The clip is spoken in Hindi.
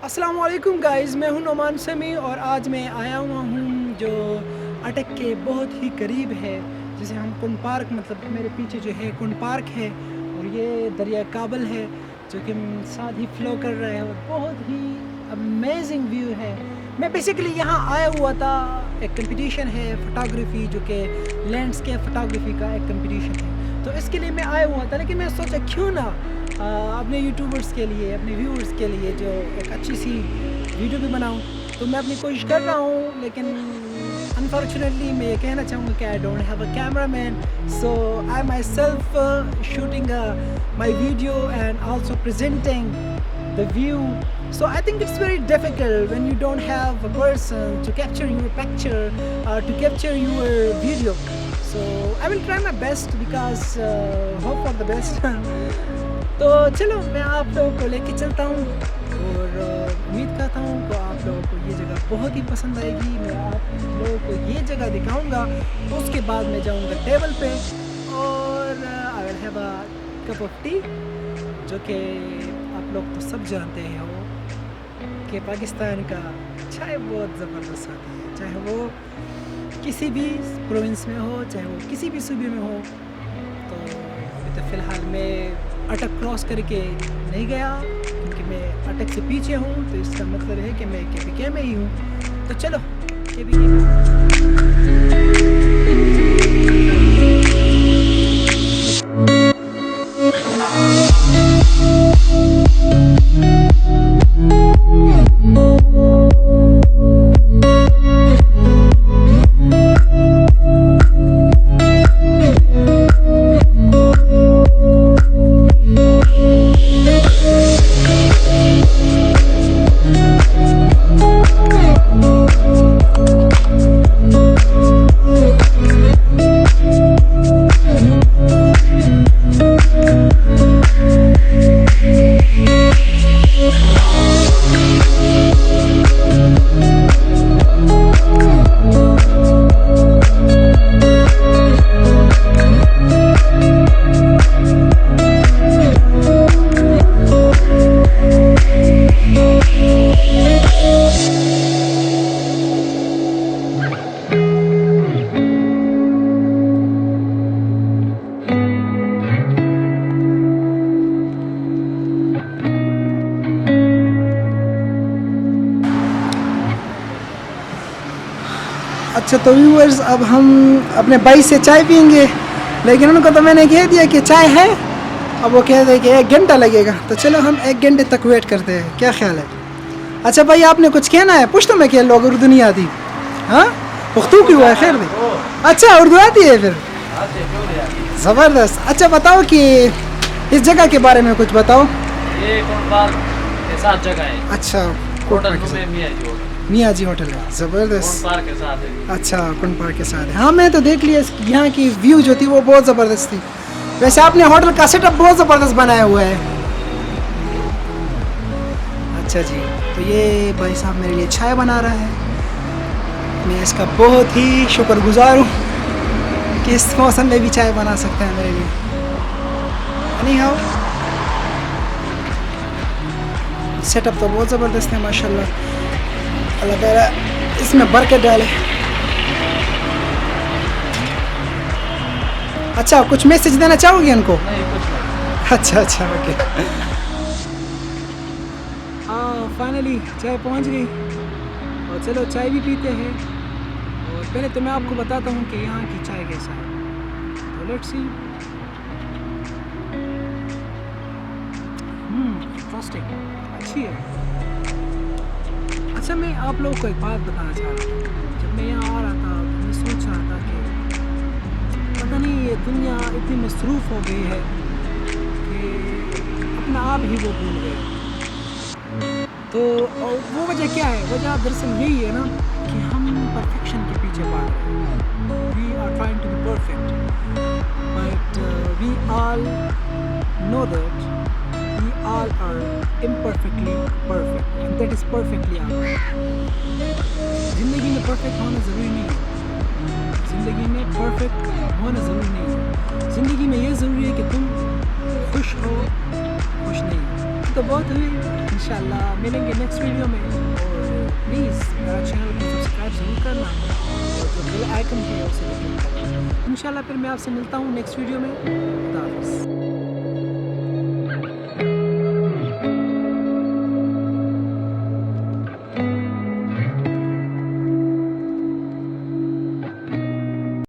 अस्सलाम वालेकुम गाइज़, मैं हूं नोमान समी और आज मैं आया हुआ हूं जो अटक के बहुत ही करीब है, जिसे हम कुन पार्क मतलब मेरे पीछे जो है कुन पार्क है और ये दरिया काबल है जो कि साथ ही फ्लो कर रहा है और बहुत ही अमेजिंग व्यू है। मैं बेसिकली यहाँ आया हुआ था, एक कंपटीशन है फ़ोटोग्राफ़ी जो कि लैंडस्केप फ़ोटोग्राफ़ी का एक कंपटीशन है, तो इसके लिए मैं आया हुआ था। लेकिन मैं सोचा क्यों ना अपने यूट्यूबर्स के लिए, अपने व्यूअर्स के लिए जो एक अच्छी सी वीडियो भी बनाऊं, तो मैं अपनी कोशिश कर रहा हूं। लेकिन अनफॉर्चुनेटली मैं ये कहना चाहूँगा कि I don't have a cameraman, so I my self shooting my video and also presenting the view. So I think it's very difficult when you don't have a person to capture your picture or to capture your video. So I will try my best because hope for the best. तो चलो मैं आप लोगों को लेके चलता हूँ और उम्मीद करता हूँ कि आप लोगों को ये जगह बहुत ही पसंद आएगी। मैं आप लोगों को ये जगह दिखाऊंगा, उसके बाद मैं जाऊँगा टेबल पे और I will have a cup of T, जो कि आप लोग तो सब जानते हैं हो कि पाकिस्तान का चाय बहुत ज़बरदस्त होती है, चाहे वो किसी भी प्रोविंस में हो, चाहे वो किसी भी सूबे में हो। तो अभी तो फ़िलहाल मैं अटक क्रॉस करके नहीं गया क्योंकि मैं अटक से पीछे हूँ, तो इसका मतलब है कि मैं KPK में ही हूँ। तो चलो KPK में अच्छा, तो व्यूअर्स अब हम अपने भाई से चाय पियेंगे, लेकिन उनको तो मैंने कह दिया कि चाय है, अब वो कह रहे कि 1 घंटा लगेगा। तो चलो हम 1 घंटे तक वेट करते हैं, क्या ख्याल है? अच्छा भाई, आपने कुछ कहना है? पूछता मैं क्या, लोग उर्दू नहीं आती? हाँ, उर्दू की हुआ है खैर भी। अच्छा, उर्दू आती है फिर? ज़बरदस्त। अच्छा बताओ कि इस जगह के बारे में कुछ बताओ। ये कुन पार्क के साथ जगह है। अच्छा, होटल में मियाँ जी होटल है, ज़बरदस्त। कुन पार्क के साथ है। अच्छा, कुन पार्क के साथ है। हाँ, मैं तो देख लिया, यहाँ की व्यू जो थी वो बहुत ज़बरदस्त थी। वैसे आपने होटल का सेटअप बहुत ज़बरदस्त बनाया हुआ है। अच्छा जी, तो ये भाई साहब मेरे लिए चाय बना रहा है, मैं इसका बहुत ही शुक्रगुजार हूँ कि इस मौसम में भी चाय बना सकता है मेरे लिए। एनीहाउ, सेटअप तो बहुत ज़बरदस्त है माशाल्लाह, अल्लाह ताला इसमें बरकत डाले। अच्छा, कुछ मैसेज देना चाहोगे उनको? नहीं, कुछ नहीं। अच्छा ओके। फाइनली चाय पहुंच गई और चलो चाय भी पीते हैं। और पहले तो मैं आपको बताता हूँ कि यहाँ की चाय कैसा है, तो लेट्स सी। इंटरेस्टिंग, अच्छी है। अच्छा, मैं आप लोगों को एक बात बताना चाह रहा था। जब मैं यहाँ आ रहा था तो मैं सोच रहा था कि पता नहीं ये दुनिया इतनी मसरूफ़ हो गई है कि अपना आप ही वो भूल गए। तो वो वजह क्या है? वजह दरअसल यही है ना कि हम परफेक्शन के पीछे भाग रहे हैं। We are trying to be perfect, but we all know that we all are imperfectly perfect and that is perfectly alright. ज़िंदगी में परफेक्ट होना ज़रूरी नहीं है, ज़िंदगी में परफेक्ट होना ज़रूरी नहीं है। ज़िंदगी में ये ज़रूरी है कि तुम खुश हो, खुश नहीं हो तो बहुत हुई। इंशाल्लाह मिलेंगे नेक्स्ट वीडियो में। और प्लीज़ मेरा चैनल को सब्सक्राइब ज़रूर करना और जो बेल आइकन है उसे क्लिक करना। इंशाल्लाह फिर मैं आपसे मिलता हूँ नेक्स्ट वीडियो में। खुदा हाफ़िज़।